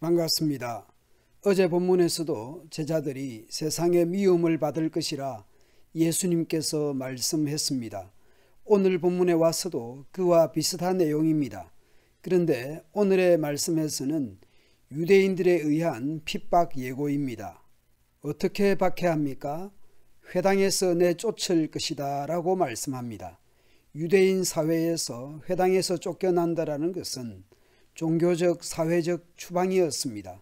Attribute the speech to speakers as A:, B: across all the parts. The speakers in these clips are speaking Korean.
A: 반갑습니다. 어제 본문에서도 제자들이 세상의 미움을 받을 것이라 예수님께서 말씀했습니다. 오늘 본문에 와서도 그와 비슷한 내용입니다. 그런데 오늘의 말씀에서는 유대인들에 의한 핍박 예고입니다. 어떻게 박해합니까? 회당에서 내쫓을 것이다 라고 말씀합니다. 유대인 사회에서 회당에서 쫓겨난다라는 것은 종교적, 사회적 추방이었습니다.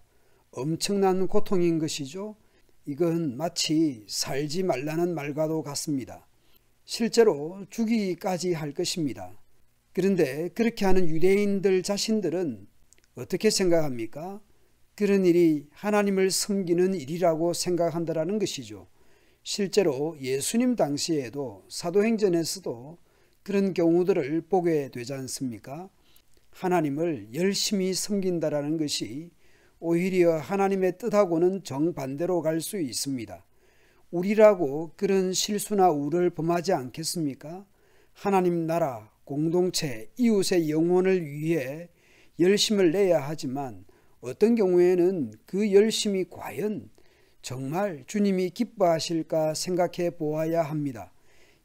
A: 엄청난 고통인 것이죠. 이건 마치 살지 말라는 말과도 같습니다. 실제로 죽이기까지 할 것입니다. 그런데 그렇게 하는 유대인들 자신들은 어떻게 생각합니까? 그런 일이 하나님을 섬기는 일이라고 생각한다는 것이죠. 실제로 예수님 당시에도 사도행전에서도 그런 경우들을 보게 되지 않습니까? 하나님을 열심히 섬긴다라는 것이 오히려 하나님의 뜻하고는 정반대로 갈 수 있습니다. 우리라고 그런 실수나 우를 범하지 않겠습니까? 하나님 나라, 공동체, 이웃의 영혼을 위해 열심을 내야 하지만 어떤 경우에는 그 열심이 과연 정말 주님이 기뻐하실까 생각해 보아야 합니다.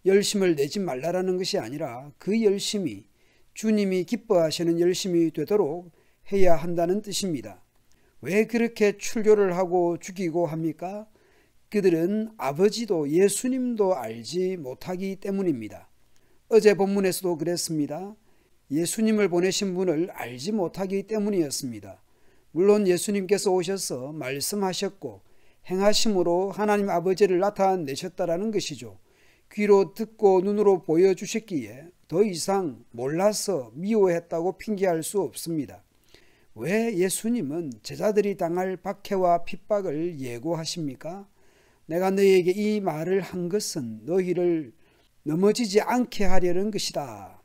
A: 열심을 내지 말라라는 것이 아니라 그 열심이 주님이 기뻐하시는 열심이 되도록 해야 한다는 뜻입니다. 왜 그렇게 출교를 하고 죽이고 합니까? 그들은 아버지도 예수님도 알지 못하기 때문입니다. 어제 본문에서도 그랬습니다. 예수님을 보내신 분을 알지 못하기 때문이었습니다. 물론 예수님께서 오셔서 말씀하셨고 행하심으로 하나님 아버지를 나타내셨다라는 것이죠. 귀로 듣고 눈으로 보여주셨기에 더 이상 몰라서 미워했다고 핑계할 수 없습니다. 왜 예수님은 제자들이 당할 박해와 핍박을 예고하십니까? 내가 너희에게 이 말을 한 것은 너희를 넘어지지 않게 하려는 것이다.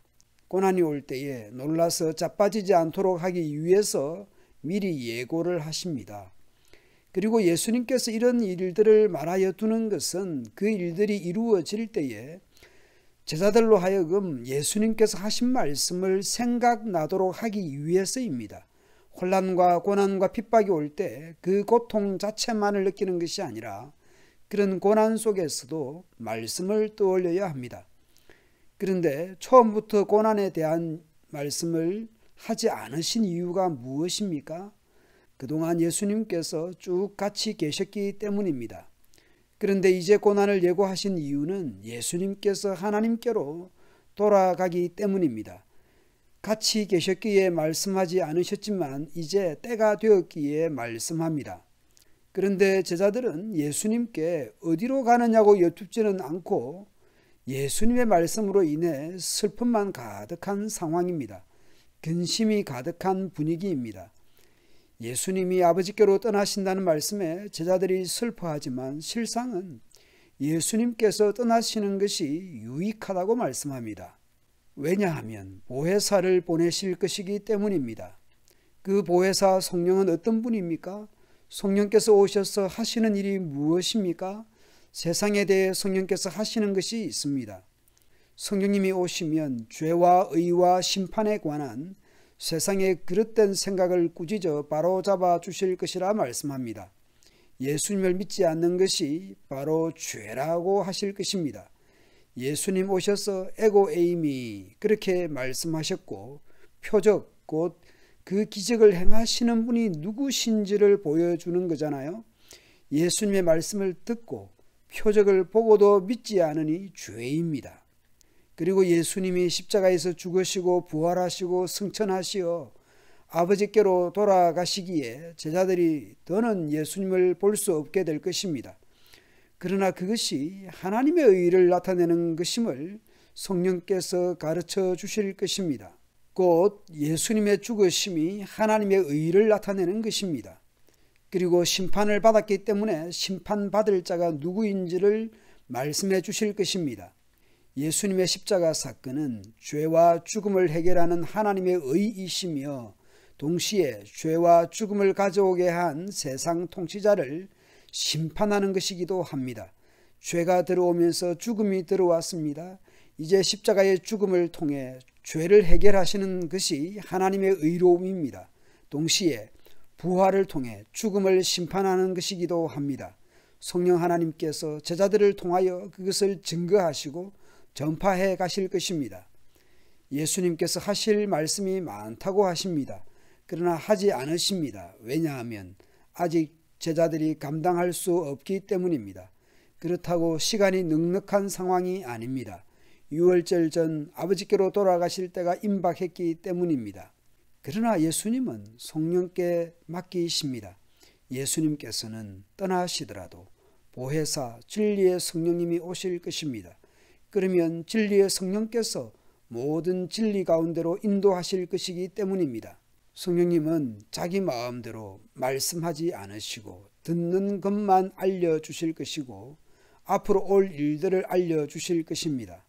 A: 고난이 올 때에 놀라서 자빠지지 않도록 하기 위해서 미리 예고를 하십니다. 그리고 예수님께서 이런 일들을 말하여 두는 것은 그 일들이 이루어질 때에 제자들로 하여금 예수님께서 하신 말씀을 생각나도록 하기 위해서입니다. 혼란과 고난과 핍박이 올 때 그 고통 자체만을 느끼는 것이 아니라 그런 고난 속에서도 말씀을 떠올려야 합니다. 그런데 처음부터 고난에 대한 말씀을 하지 않으신 이유가 무엇입니까? 그동안 예수님께서 쭉 같이 계셨기 때문입니다. 그런데 이제 고난을 예고하신 이유는 예수님께서 하나님께로 돌아가기 때문입니다. 같이 계셨기에 말씀하지 않으셨지만 이제 때가 되었기에 말씀합니다. 그런데 제자들은 예수님께 어디로 가느냐고 여쭙지는 않고 예수님의 말씀으로 인해 슬픔만 가득한 상황입니다. 근심이 가득한 분위기입니다. 예수님이 아버지께로 떠나신다는 말씀에 제자들이 슬퍼하지만 실상은 예수님께서 떠나시는 것이 유익하다고 말씀합니다. 왜냐하면 보혜사를 보내실 것이기 때문입니다. 그 보혜사 성령은 어떤 분입니까? 성령께서 오셔서 하시는 일이 무엇입니까? 세상에 대해 성령께서 하시는 것이 있습니다. 성령님이 오시면 죄와 의와 심판에 관한 세상의 그릇된 생각을 꾸짖어 바로잡아 주실 것이라 말씀합니다. 예수님을 믿지 않는 것이 바로 죄라고 하실 것입니다. 예수님 오셔서 에고 에이미 그렇게 말씀하셨고 표적 곧 그 기적을 행하시는 분이 누구신지를 보여주는 거잖아요. 예수님의 말씀을 듣고 표적을 보고도 믿지 않으니 죄입니다. 그리고 예수님이 십자가에서 죽으시고 부활하시고 승천하시어 아버지께로 돌아가시기에 제자들이 더는 예수님을 볼 수 없게 될 것입니다. 그러나 그것이 하나님의 의를 나타내는 것임을 성령께서 가르쳐 주실 것입니다. 곧 예수님의 죽으심이 하나님의 의를 나타내는 것입니다. 그리고 심판을 받았기 때문에 심판받을 자가 누구인지를 말씀해 주실 것입니다. 예수님의 십자가 사건은 죄와 죽음을 해결하는 하나님의 의이시며 동시에 죄와 죽음을 가져오게 한 세상 통치자를 심판하는 것이기도 합니다. 죄가 들어오면서 죽음이 들어왔습니다. 이제 십자가의 죽음을 통해 죄를 해결하시는 것이 하나님의 의로움입니다. 동시에 부활을 통해 죽음을 심판하는 것이기도 합니다. 성령 하나님께서 제자들을 통하여 그것을 증거하시고 전파해 가실 것입니다. 예수님께서 하실 말씀이 많다고 하십니다. 그러나 하지 않으십니다. 왜냐하면 아직 제자들이 감당할 수 없기 때문입니다. 그렇다고 시간이 넉넉한 상황이 아닙니다. 유월절 전 아버지께로 돌아가실 때가 임박했기 때문입니다. 그러나 예수님은 성령께 맡기십니다. 예수님께서는 떠나시더라도 보혜사 진리의 성령님이 오실 것입니다. 그러면 진리의 성령께서 모든 진리 가운데로 인도하실 것이기 때문입니다. 성령님은 자기 마음대로 말씀하지 않으시고 듣는 것만 알려주실 것이고 앞으로 올 일들을 알려주실 것입니다.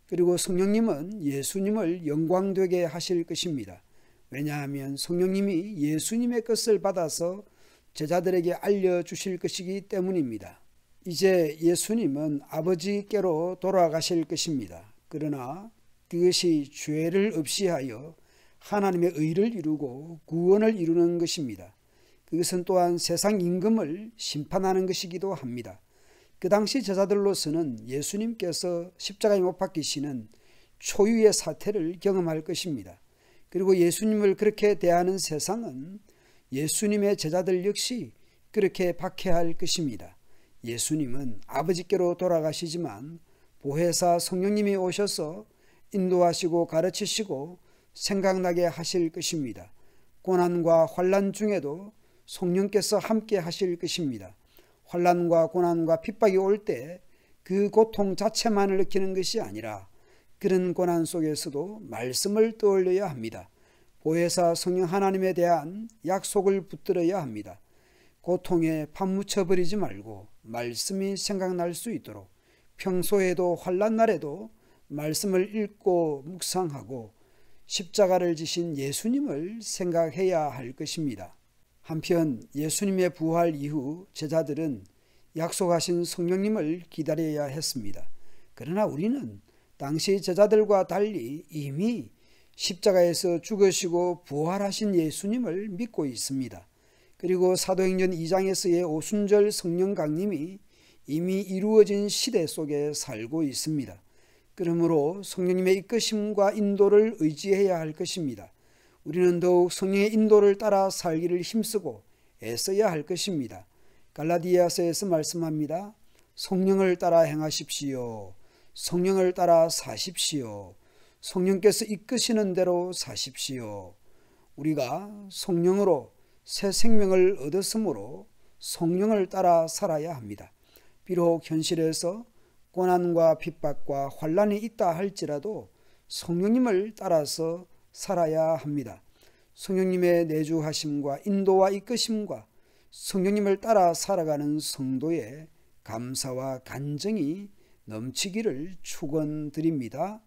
A: 그리고 성령님은 예수님을 영광되게 하실 것입니다. 왜냐하면 성령님이 예수님의 것을 받아서 제자들에게 알려주실 것이기 때문입니다. 이제 예수님은 아버지께로 돌아가실 것입니다. 그러나 그것이 죄를 없이 하여 하나님의 의를 이루고 구원을 이루는 것입니다. 그것은 또한 세상 임금을 심판하는 것이기도 합니다. 그 당시 제자들로서는 예수님께서 십자가에 못 박히시는 초유의 사태를 경험할 것입니다. 그리고 예수님을 그렇게 대하는 세상은 예수님의 제자들 역시 그렇게 박해할 것입니다. 예수님은 아버지께로 돌아가시지만 보혜사 성령님이 오셔서 인도하시고 가르치시고 생각나게 하실 것입니다. 고난과 환난 중에도 성령께서 함께 하실 것입니다. 환난과 고난과 핍박이 올 때 그 고통 자체만을 느끼는 것이 아니라 그런 고난 속에서도 말씀을 떠올려야 합니다. 보혜사 성령 하나님에 대한 약속을 붙들어야 합니다. 고통에 파묻혀버리지 말고 말씀이 생각날 수 있도록 평소에도 환난 날에도 말씀을 읽고 묵상하고 십자가를 지신 예수님을 생각해야 할 것입니다. 한편 예수님의 부활 이후 제자들은 약속하신 성령님을 기다려야 했습니다. 그러나 우리는 당시 제자들과 달리 이미 십자가에서 죽으시고 부활하신 예수님을 믿고 있습니다. 그리고 사도행전 2장에서의 오순절 성령 강림이 이미 이루어진 시대 속에 살고 있습니다. 그러므로 성령님의 이끄심과 인도를 의지해야 할 것입니다. 우리는 더욱 성령의 인도를 따라 살기를 힘쓰고 애써야 할 것입니다. 갈라디아서에서 말씀합니다. 성령을 따라 행하십시오. 성령을 따라 사십시오. 성령께서 이끄시는 대로 사십시오. 우리가 성령으로 새 생명을 얻었으므로 성령을 따라 살아야 합니다. 비록 현실에서 고난과 핍박과 환난이 있다 할지라도 성령님을 따라서 살아야 합니다. 성령님의 내주하심과 인도와 이끄심과 성령님을 따라 살아가는 성도의 감사와 간증이 넘치기를 축원드립니다.